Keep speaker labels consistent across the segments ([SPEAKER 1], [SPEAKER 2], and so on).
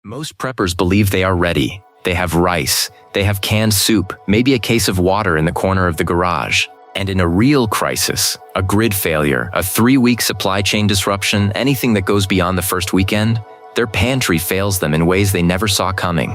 [SPEAKER 1] Most preppers believe they are ready. They have rice, they have canned soup, maybe a case of water in the corner of the garage. And in a real crisis, a grid failure, a 3-week supply chain disruption, anything that goes beyond the first weekend, their pantry fails them in ways they never saw coming.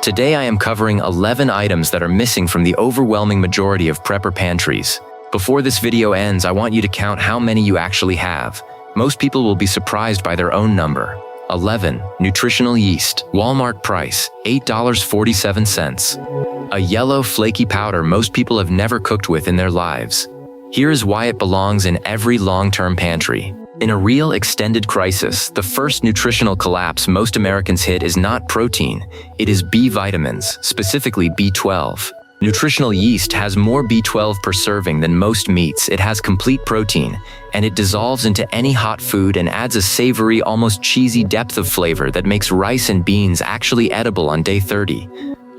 [SPEAKER 1] Today I am covering 11 items that are missing from the overwhelming majority of prepper pantries. Before this video ends, I want you to count how many you actually have. Most people will be surprised by their own number. 11. Nutritional yeast. Walmart price, $8.47. A yellow, flaky powder most people have never cooked with in their lives. Here is why it belongs in every long-term pantry. In a real extended crisis, the first nutritional collapse most Americans hit is not protein, it is B vitamins, specifically B12. Nutritional yeast has more B12 per serving than most meats. It has complete protein, and it dissolves into any hot food and adds a savory, almost cheesy depth of flavor that makes rice and beans actually edible on day 30.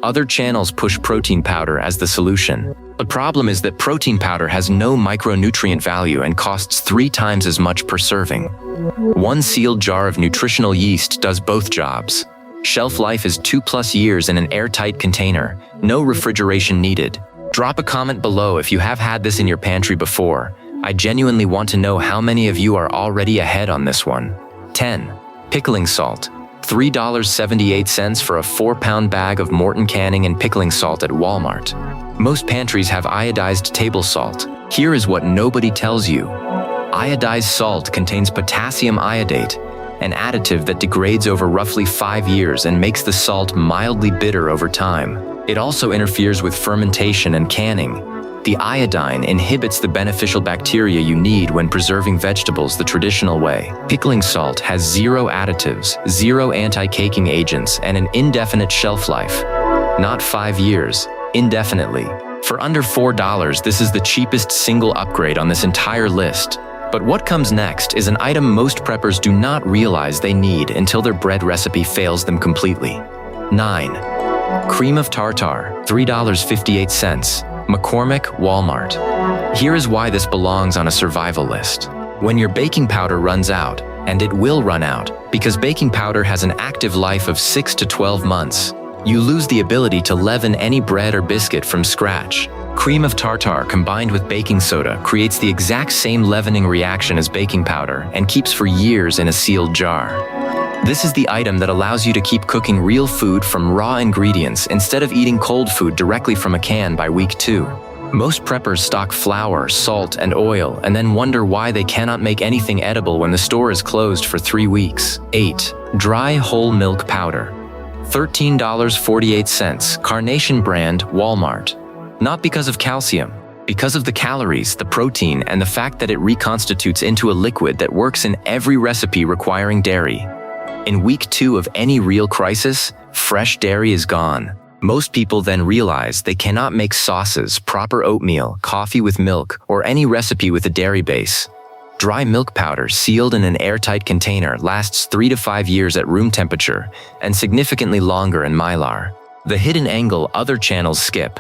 [SPEAKER 1] Other channels push protein powder as the solution. The problem is that protein powder has no micronutrient value and costs 3 times as much per serving. One sealed jar of nutritional yeast does both jobs. Shelf life is 2+ years in an airtight container, no refrigeration needed. Drop a comment below if you have had this in your pantry before. I genuinely want to know how many of you are already ahead on this one. 10. Pickling salt. $3.78 for a 4-pound bag of Morton canning and pickling salt at Walmart. Most pantries have iodized table salt. Here is what nobody tells you. Iodized salt contains potassium iodate, an additive that degrades over roughly 5 years and makes the salt mildly bitter over time. It also interferes with fermentation and canning. The iodine inhibits the beneficial bacteria you need when preserving vegetables the traditional way. Pickling salt has 0 additives, 0 anti-caking agents, and an indefinite shelf life. Not 5 years, indefinitely. For under $4, this is the cheapest single upgrade on this entire list. But what comes next is an item most preppers do not realize they need until their bread recipe fails them completely. 9. Cream of tartar, $3.58. McCormick, Walmart. Here is why this belongs on a survival list. When your baking powder runs out, and it will run out, because baking powder has an active life of 6 to 12 months, you lose the ability to leaven any bread or biscuit from scratch. Cream of tartar combined with baking soda creates the exact same leavening reaction as baking powder and keeps for years in a sealed jar. This is the item that allows you to keep cooking real food from raw ingredients instead of eating cold food directly from a can by week 2. Most preppers stock flour, salt, and oil and then wonder why they cannot make anything edible when the store is closed for 3 weeks. 8. Dry whole milk powder. $13.48, Carnation brand, Walmart. Not because of calcium, because of the calories, the protein, and the fact that it reconstitutes into a liquid that works in every recipe requiring dairy. In week 2 of any real crisis, fresh dairy is gone. Most people then realize they cannot make sauces, proper oatmeal, coffee with milk, or any recipe with a dairy base. Dry milk powder sealed in an airtight container lasts 3 to 5 years at room temperature and significantly longer in Mylar. The hidden angle other channels skip.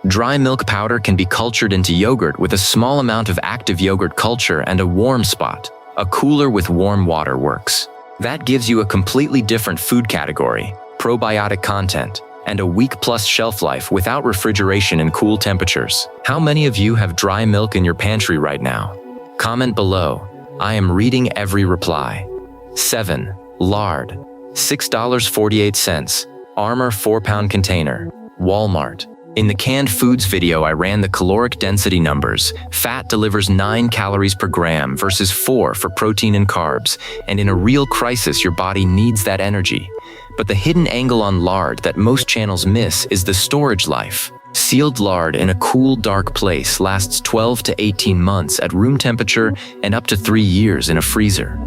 [SPEAKER 1] Dry milk powder can be cultured into yogurt with a small amount of active yogurt culture and a warm spot. A cooler with warm water works. That gives you a completely different food category, probiotic content, and a week-plus shelf life without refrigeration in cool temperatures. How many of you have dry milk in your pantry right now? Comment below. I am reading every reply. 7. Lard. $6.48. Armor 4-pound container. Walmart. In the canned foods video, I ran the caloric density numbers. Fat delivers 9 calories per gram versus 4 for protein and carbs, and in a real crisis, your body needs that energy. But the hidden angle on lard that most channels miss is the storage life. Sealed lard in a cool, dark place lasts 12 to 18 months at room temperature and up to 3 years in a freezer.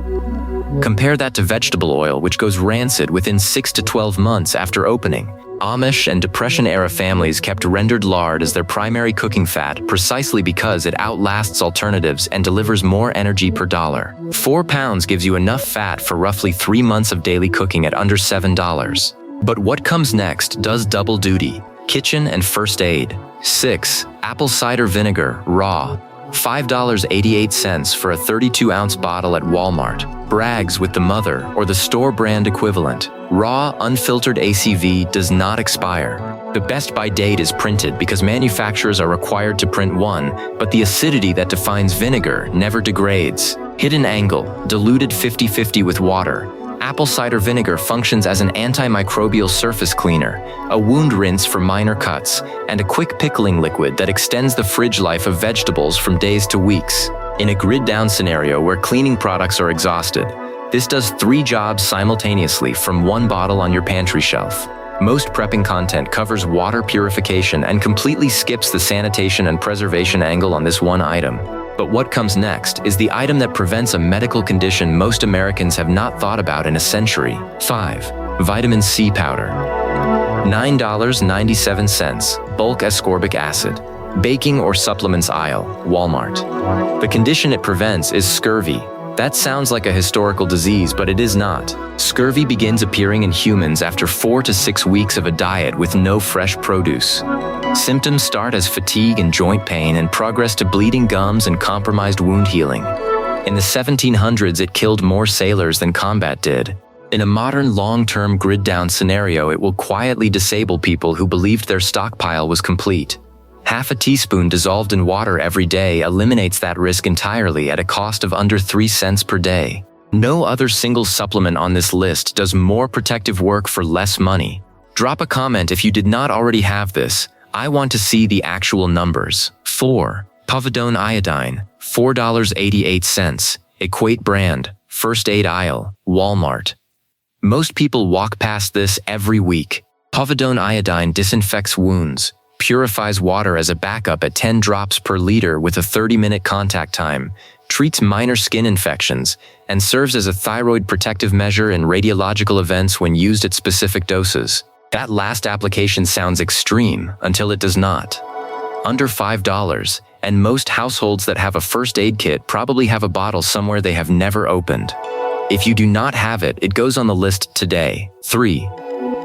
[SPEAKER 1] Compare that to vegetable oil, which goes rancid within 6 to 12 months after opening. Amish and Depression-era families kept rendered lard as their primary cooking fat precisely because it outlasts alternatives and delivers more energy per dollar. 4 pounds gives you enough fat for roughly 3 months of daily cooking at under $7. But what comes next does double duty. Kitchen and first aid. 6. Apple cider vinegar, raw. $5.88 for a 32-ounce bottle at Walmart. Bragg's with the mother or the store brand equivalent. Raw, unfiltered ACV does not expire. The best by date is printed because manufacturers are required to print one, but the acidity that defines vinegar never degrades. Hidden Angle, diluted 50-50 with water. Apple cider vinegar functions as an antimicrobial surface cleaner, a wound rinse for minor cuts, and a quick pickling liquid that extends the fridge life of vegetables from days to weeks. In a grid-down scenario where cleaning products are exhausted, this does 3 jobs simultaneously from one bottle on your pantry shelf. Most prepping content covers water purification and completely skips the sanitation and preservation angle on this one item. But what comes next is the item that prevents a medical condition most Americans have not thought about in a century. 5. Vitamin C powder. $9.97, bulk ascorbic acid. Baking or supplements aisle, Walmart. The condition it prevents is scurvy. That sounds like a historical disease, but it is not. Scurvy begins appearing in humans after 4 to 6 weeks of a diet with no fresh produce. Symptoms start as fatigue and joint pain and progress to bleeding gums and compromised wound healing. In the 1700s, it killed more sailors than combat did. In a modern long-term grid-down scenario, it will quietly disable people who believed their stockpile was complete. Half a teaspoon dissolved in water every day eliminates that risk entirely at a cost of under 3 cents per day. No other single supplement on this list does more protective work for less money. Drop a comment if you did not already have this. I want to see the actual numbers. 4. Povidone iodine, $4.88. Equate brand, first aid aisle, Walmart. Most people walk past this every week. Povidone iodine disinfects wounds, purifies water as a backup at 10 drops per liter with a 30-minute contact time, treats minor skin infections, and serves as a thyroid protective measure in radiological events when used at specific doses. That last application sounds extreme until it does not. Under $5, and most households that have a first aid kit probably have a bottle somewhere they have never opened. If you do not have it, it goes on the list today. 3.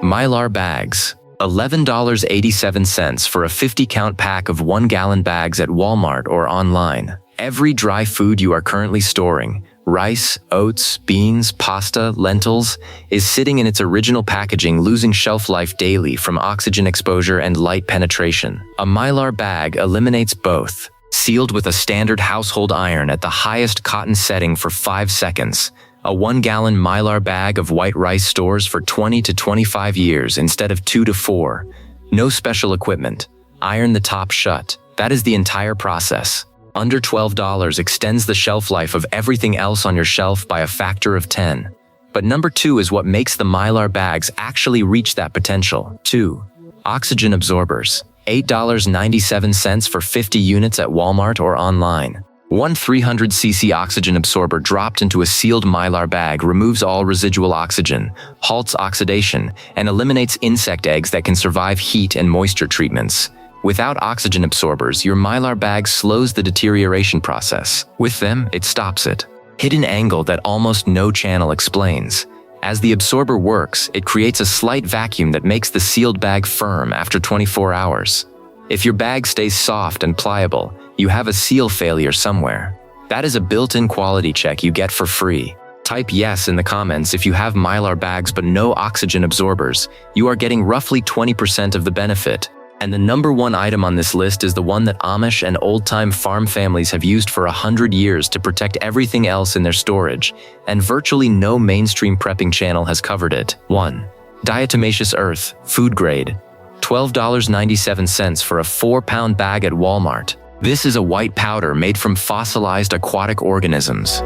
[SPEAKER 1] Mylar bags. $11.87 for a 50-count pack of 1-gallon bags at Walmart or online. Every dry food you are currently storing, rice, oats, beans, pasta, lentils, is sitting in its original packaging, losing shelf life daily from oxygen exposure and light penetration. A Mylar bag eliminates both. Sealed with a standard household iron at the highest cotton setting for 5 seconds. A 1-gallon Mylar bag of white rice stores for 20 to 25 years instead of 2 to 4. No special equipment. Iron the top shut. That is the entire process. Under $12 extends the shelf life of everything else on your shelf by a factor of 10. But number 2 is what makes the Mylar bags actually reach that potential. 2. Oxygen absorbers. $8.97 for 50 units at Walmart or online. One 300cc oxygen absorber dropped into a sealed Mylar bag removes all residual oxygen, halts oxidation, and eliminates insect eggs that can survive heat and moisture treatments. Without oxygen absorbers, your Mylar bag slows the deterioration process. With them, it stops it. Hidden angle that almost no channel explains. As the absorber works, it creates a slight vacuum that makes the sealed bag firm after 24 hours. If your bag stays soft and pliable, you have a seal failure somewhere. That is a built-in quality check you get for free. Type yes in the comments if you have Mylar bags but no oxygen absorbers. You are getting roughly 20% of the benefit. And the number 1 item on this list is the one that Amish and old-time farm families have used for 100 years to protect everything else in their storage, and virtually no mainstream prepping channel has covered it. 1. Diatomaceous earth, food grade. $12.97 for a 4-pound bag at Walmart. This is a white powder made from fossilized aquatic organisms.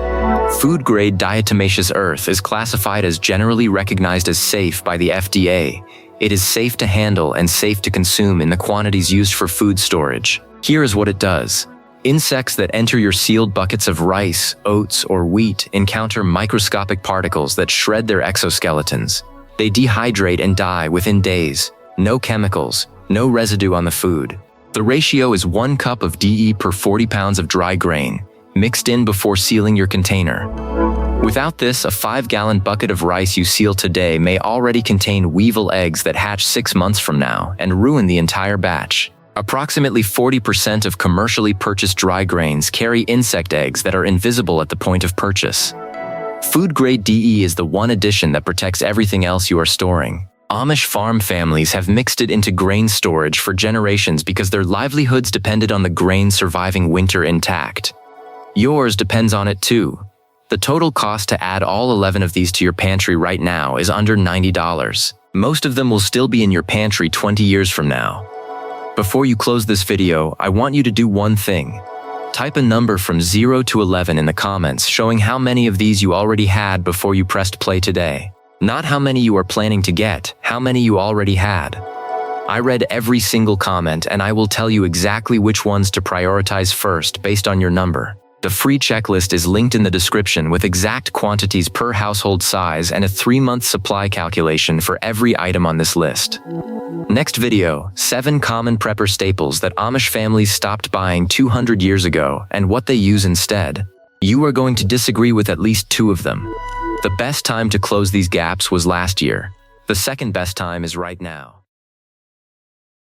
[SPEAKER 1] Food-grade diatomaceous earth is classified as generally recognized as safe by the FDA. It is safe to handle and safe to consume in the quantities used for food storage. Here is what it does. Insects that enter your sealed buckets of rice, oats, or wheat encounter microscopic particles that shred their exoskeletons. They dehydrate and die within days. No chemicals, no residue on the food. The ratio is 1 cup of DE per 40 pounds of dry grain, mixed in before sealing your container. Without this, a 5-gallon bucket of rice you seal today may already contain weevil eggs that hatch 6 months from now and ruin the entire batch. Approximately 40% of commercially purchased dry grains carry insect eggs that are invisible at the point of purchase. Food-grade DE is the one addition that protects everything else you are storing. Amish farm families have mixed it into grain storage for generations because their livelihoods depended on the grain surviving winter intact. Yours depends on it too. The total cost to add all 11 of these to your pantry right now is under $90. Most of them will still be in your pantry 20 years from now. Before you close this video, I want you to do one thing. Type a number from 0 to 11 in the comments showing how many of these you already had before you pressed play today. Not how many you are planning to get, how many you already had. I read every single comment and I will tell you exactly which ones to prioritize first based on your number. The free checklist is linked in the description with exact quantities per household size and a 3-month supply calculation for every item on this list. Next video, 7 common prepper staples that Amish families stopped buying 200 years ago and what they use instead. You are going to disagree with at least 2 of them. The best time to close these gaps was last year. The second best time is right now.